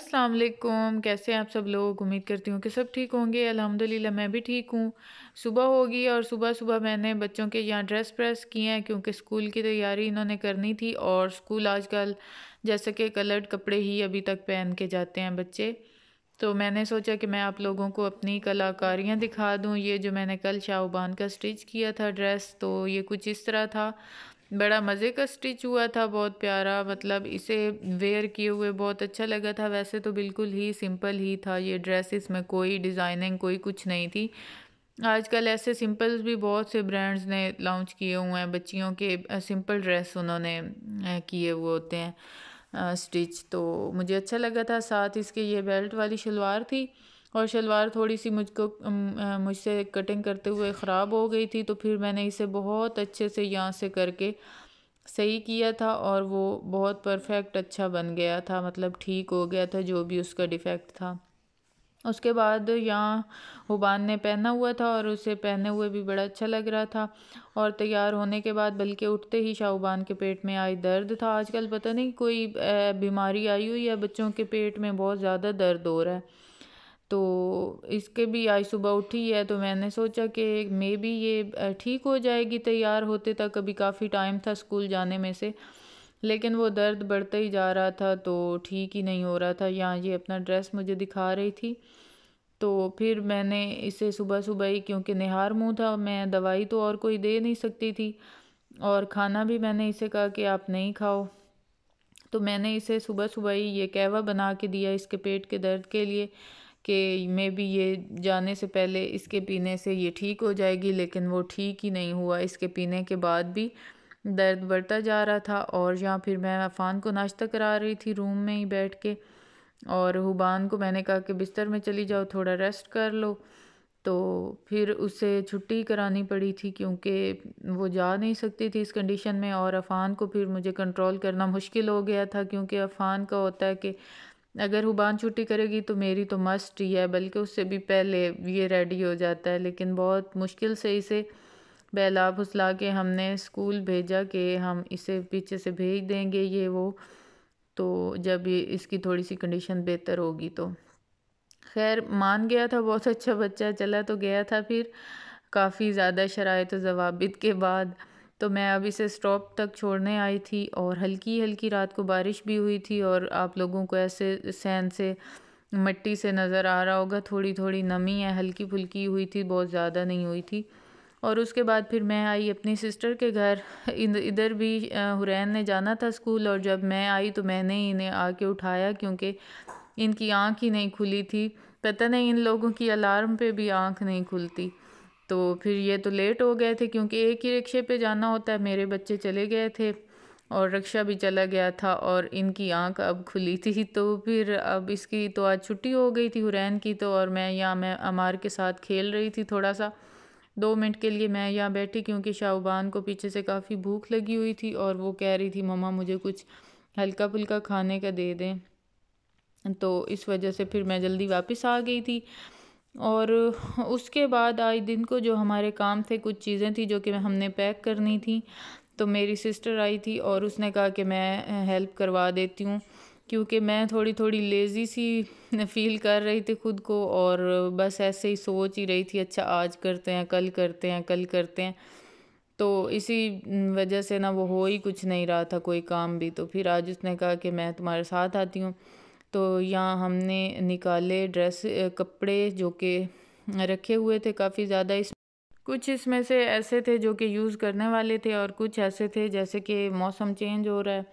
अस्सलाम वालेकुम। कैसे हैं आप सब लोग? उम्मीद करती हूँ कि सब ठीक होंगे। अल्हम्दुलिल्लाह मैं भी ठीक हूँ। सुबह होगी और सुबह सुबह मैंने बच्चों के यहाँ ड्रेस प्रेस किए हैं क्योंकि स्कूल की तैयारी इन्होंने करनी थी और स्कूल आजकल जैसे कि कलर्ड कपड़े ही अभी तक पहन के जाते हैं बच्चे। तो मैंने सोचा कि मैं आप लोगों को अपनी कलाकारियाँ दिखा दूँ। ये जो मैंने कल शाहबान का स्टिच किया था ड्रेस, तो ये कुछ इस तरह था। बड़ा मज़े का स्टिच हुआ था, बहुत प्यारा। मतलब इसे वेयर किए हुए बहुत अच्छा लगा था। वैसे तो बिल्कुल ही सिंपल ही था ये ड्रेस, इसमें कोई डिज़ाइनिंग कोई कुछ नहीं थी। आजकल ऐसे सिंपल्स भी बहुत से ब्रांड्स ने लॉन्च किए हुए हैं बच्चियों के। सिंपल ड्रेस उन्होंने किए हुए होते हैं स्टिच, तो मुझे अच्छा लगा था। साथ इसके ये बेल्ट वाली शलवार थी और शलवार थोड़ी सी मुझसे कटिंग करते हुए ख़राब हो गई थी, तो फिर मैंने इसे बहुत अच्छे से यहाँ से करके सही किया था और वो बहुत परफेक्ट अच्छा बन गया था। मतलब ठीक हो गया था जो भी उसका डिफ़ेक्ट था। उसके बाद यहाँ हुबान ने पहना हुआ था और उसे पहने हुए भी बड़ा अच्छा लग रहा था। और तैयार होने के बाद बल्कि उठते ही शाहबान के पेट में आई दर्द था। आजकल पता नहीं कोई बीमारी आई हुई है, बच्चों के पेट में बहुत ज़्यादा दर्द हो रहा है। तो इसके भी आज सुबह उठी है, तो मैंने सोचा कि मे बी ये ठीक हो जाएगी तैयार होते तक। अभी काफ़ी टाइम था स्कूल जाने में से, लेकिन वो दर्द बढ़ता ही जा रहा था तो ठीक ही नहीं हो रहा था। यहाँ ये अपना ड्रेस मुझे दिखा रही थी, तो फिर मैंने इसे सुबह सुबह ही, क्योंकि निहार मुँह था, मैं दवाई तो और कोई दे नहीं सकती थी और खाना भी मैंने इसे कहा कि आप नहीं खाओ, तो मैंने इसे सुबह सुबह ही ये कहवा बना के दिया इसके पेट के दर्द के लिए कि मे बी ये जाने से पहले इसके पीने से ये ठीक हो जाएगी। लेकिन वो ठीक ही नहीं हुआ, इसके पीने के बाद भी दर्द बढ़ता जा रहा था। और यहाँ फिर मैं अफ़ान को नाश्ता करा रही थी रूम में ही बैठ के, और हुबान को मैंने कहा कि बिस्तर में चली जाओ, थोड़ा रेस्ट कर लो। तो फिर उसे छुट्टी करानी पड़ी थी क्योंकि वो जा नहीं सकती थी इस कंडीशन में, और अफ़ान को फिर मुझे कंट्रोल करना मुश्किल हो गया था क्योंकि अफ़ान का होता है कि अगर हुबान छुट्टी करेगी तो मेरी तो मस्ट ही है, बल्कि उससे भी पहले ये रेडी हो जाता है। लेकिन बहुत मुश्किल से इसे बहला फुसला के हमने स्कूल भेजा कि हम इसे पीछे से भेज देंगे ये वो, तो जब ये इसकी थोड़ी सी कंडीशन बेहतर होगी तो। खैर मान गया था, बहुत अच्छा बच्चा, चला तो गया था। फिर काफ़ी ज़्यादा शराइत व ज़वाबित के बाद तो मैं अब इसे स्टॉप तक छोड़ने आई थी, और हल्की हल्की रात को बारिश भी हुई थी। और आप लोगों को ऐसे सहन से मिट्टी से नज़र आ रहा होगा, थोड़ी थोड़ी नमी है, हल्की फुल्की हुई थी, बहुत ज़्यादा नहीं हुई थी। और उसके बाद फिर मैं आई अपनी सिस्टर के घर। इधर भी हुरैन ने जाना था स्कूल, और जब मैं आई तो मैंने इन्हें आके उठाया क्योंकि इनकी आँख ही नहीं खुली थी। पता नहीं इन लोगों की अलार्म पे भी आँख नहीं खुलती। तो फिर ये तो लेट हो गए थे क्योंकि एक ही रिक्शे पे जाना होता है। मेरे बच्चे चले गए थे और रिक्शा भी चला गया था, और इनकी आँख अब खुली थी। तो फिर अब इसकी तो आज छुट्टी हो गई थी हुरैन की, तो और मैं अमार के साथ खेल रही थी थोड़ा सा। 2 मिनट के लिए मैं यहाँ बैठी क्योंकि शाहबान को पीछे से काफ़ी भूख लगी हुई थी और वो कह रही थी मम्मा मुझे कुछ हल्का फुल्का खाने का दे दें, तो इस वजह से फिर मैं जल्दी वापस आ गई थी। और उसके बाद आज दिन को जो हमारे काम थे, कुछ चीज़ें थी जो कि हमने पैक करनी थी, तो मेरी सिस्टर आई थी और उसने कहा कि मैं हेल्प करवा देती हूँ, क्योंकि मैं थोड़ी थोड़ी लेज़ी सी फील कर रही थी खुद को, और बस ऐसे ही सोच ही रही थी अच्छा आज करते हैं, कल करते हैं, कल करते हैं। तो इसी वजह से ना वो हो ही कुछ नहीं रहा था कोई काम भी। तो फिर आज उसने कहा कि मैं तुम्हारे साथ आती हूँ। तो यहाँ हमने निकाले कपड़े जो कि रखे हुए थे काफ़ी ज़्यादा। इस कुछ इसमें से ऐसे थे जो कि यूज़ करने वाले थे, और कुछ ऐसे थे जैसे कि मौसम चेंज हो रहा है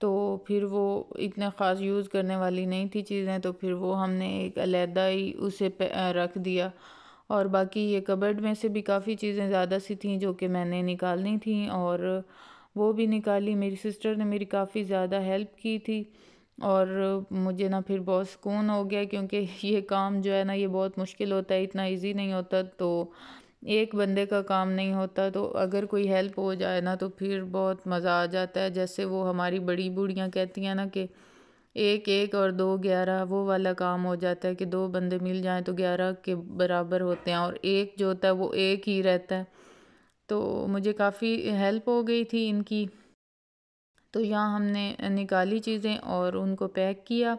तो फिर वो इतना ख़ास यूज़ करने वाली नहीं थी चीज़ें, तो फिर वो हमने एक अलहदा ही उसे रख दिया। और बाकी ये कबर्ड में से भी काफ़ी चीज़ें ज़्यादा सी थी जो कि मैंने निकालनी थी, और वो भी निकाली। मेरी सिस्टर ने मेरी काफ़ी ज़्यादा हेल्प की थी, और मुझे ना फिर बहुत सुकून हो गया क्योंकि ये काम जो है ना ये बहुत मुश्किल होता है, इतना इजी नहीं होता। तो एक बंदे का काम नहीं होता, तो अगर कोई हेल्प हो जाए ना तो फिर बहुत मज़ा आ जाता है। जैसे वो हमारी बड़ी बूढ़ियाँ कहती हैं ना कि एक एक और दो 11, वो वाला काम हो जाता है कि दो बंदे मिल जाएं तो 11 के बराबर होते हैं, और एक जो होता है वो एक ही रहता है। तो मुझे काफ़ी हेल्प हो गई थी इनकी। तो यहाँ हमने निकाली चीज़ें और उनको पैक किया,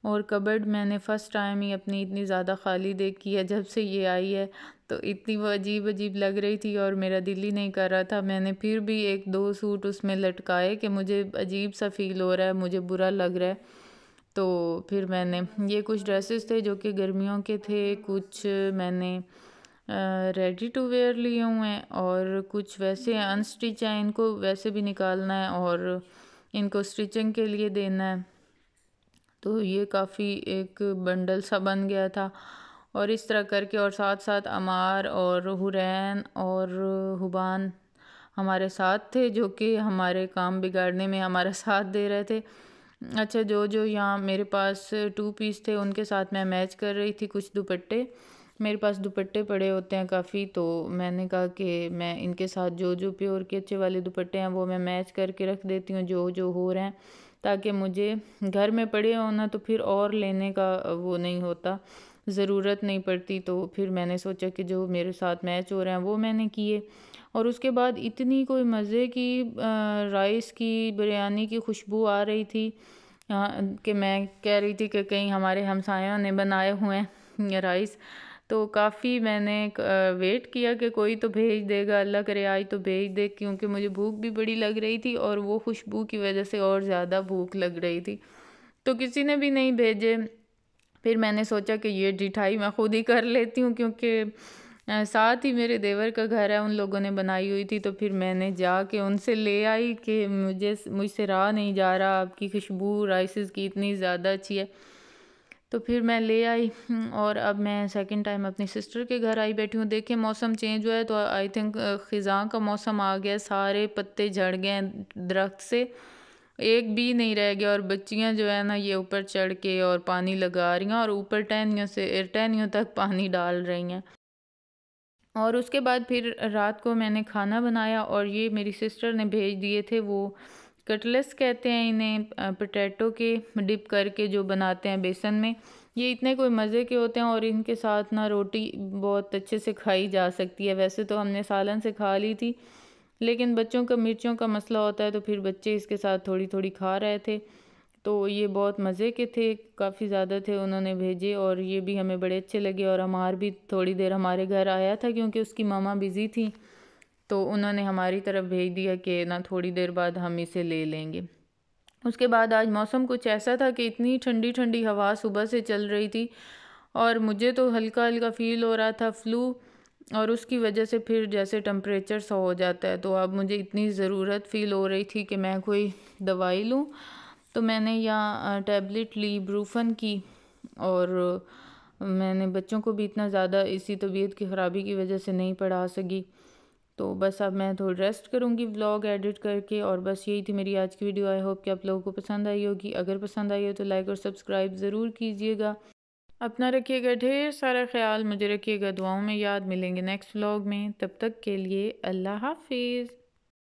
और कबर्ड मैंने फ़र्स्ट टाइम ही अपनी इतनी ज़्यादा खाली देखी है जब से ये आई है, तो इतनी वो अजीब अजीब लग रही थी और मेरा दिल ही नहीं कर रहा था। मैंने फिर भी एक दो सूट उसमें लटकाए कि मुझे अजीब सा फ़ील हो रहा है, मुझे बुरा लग रहा है। तो फिर मैंने ये कुछ ड्रेसेस थे जो कि गर्मियों के थे, कुछ मैंने रेडी टू वेयर लिए हुए हैं और कुछ वैसे अनस्टिच हैं, इनको वैसे भी निकालना है और इनको स्टिचिंग के लिए देना है। तो ये काफ़ी एक बंडल सा बन गया था और इस तरह करके, और साथ साथ अमार और हुरैन और हुबान हमारे साथ थे जो कि हमारे काम बिगाड़ने में हमारा साथ दे रहे थे। अच्छा, जो जो यहाँ मेरे पास टू पीस थे उनके साथ मैं मैच कर रही थी कुछ दुपट्टे। मेरे पास दुपट्टे पड़े होते हैं काफ़ी, तो मैंने कहा कि मैं इनके साथ जो जो प्योर के अच्छे वाले दुपट्टे हैं वो मैं मैच करके रख देती हूँ जो जो हो रहे हैं, ताकि मुझे घर में पड़े हो ना तो फिर और लेने का वो नहीं होता, ज़रूरत नहीं पड़ती। तो फिर मैंने सोचा कि जो मेरे साथ मैच हो रहे हैं वो मैंने किए। और उसके बाद इतनी कोई मज़े की राइस की बिरयानी की खुशबू आ रही थी कि मैं कह रही थी कि कहीं हमारे हमसायों ने बनाए हुए हैं राइस। तो काफ़ी मैंने वेट किया कि कोई तो भेज देगा, अल्लाह करे आज तो भेज दे, क्योंकि मुझे भूख भी बड़ी लग रही थी और वो खुशबू की वजह से और ज़्यादा भूख लग रही थी। तो किसी ने भी नहीं भेजे। फिर मैंने सोचा कि ये मिठाई मैं खुद ही कर लेती हूँ, क्योंकि साथ ही मेरे देवर का घर है, उन लोगों ने बनाई हुई थी। तो फिर मैंने जाके उनसे ले आई कि मुझसे रहा नहीं जा रहा, आपकी खुशबू राइसेस की इतनी ज़्यादा अच्छी है। तो फिर मैं ले आई और अब मैं सेकंड टाइम अपनी सिस्टर के घर आई बैठी हूँ। देखिए मौसम चेंज हुआ है तो आई थिंक ख़िज़ां का मौसम आ गया, सारे पत्ते झड़ गए हैं दरख्त से, एक भी नहीं रह गया। और बच्चियाँ जो है ना ये ऊपर चढ़ के और पानी लगा रही हैं और ऊपर टहनियों तक पानी डाल रही हैं। और उसके बाद फिर रात को मैंने खाना बनाया और ये मेरी सिस्टर ने भेज दिए थे, वो कटलेट्स कहते हैं इन्हें, पोटैटो के डिप करके जो बनाते हैं बेसन में। ये इतने कोई मज़े के होते हैं और इनके साथ ना रोटी बहुत अच्छे से खाई जा सकती है। वैसे तो हमने सालन से खा ली थी, लेकिन बच्चों का मिर्चों का मसला होता है तो फिर बच्चे इसके साथ थोड़ी थोड़ी खा रहे थे। तो ये बहुत मज़े के थे, काफ़ी ज़्यादा थे उन्होंने भेजे और ये भी हमें बड़े अच्छे लगे। और हमार भी थोड़ी देर हमारे घर आया था क्योंकि उसकी मामा बिज़ी थी, तो उन्होंने हमारी तरफ भेज दिया कि ना थोड़ी देर बाद हम इसे ले लेंगे। उसके बाद आज मौसम कुछ ऐसा था कि इतनी ठंडी ठंडी हवा सुबह से चल रही थी और मुझे तो हल्का हल्का फ़ील हो रहा था फ्लू, और उसकी वजह से फिर जैसे टेम्परेचर सा हो जाता है। तो अब मुझे इतनी ज़रूरत फ़ील हो रही थी कि मैं कोई दवाई लूँ। तो मैंने यहाँ टैबलेट ली ब्रूफन की, और मैंने बच्चों को भी इतना ज़्यादा इसी तबीयत की ख़राबी की वजह से नहीं पढ़ा सकी। तो बस अब मैं थोड़ी रेस्ट करूँगी व्लॉग एडिट करके। और बस यही थी मेरी आज की वीडियो। आई होप कि आप लोगों को पसंद आई होगी। अगर पसंद आई हो तो लाइक और सब्सक्राइब ज़रूर कीजिएगा। अपना रखिएगा ढेर सारा ख्याल, मुझे रखिएगा दुआओं में याद। मिलेंगे नेक्स्ट व्लॉग में, तब तक के लिए अल्लाह हाफिज़।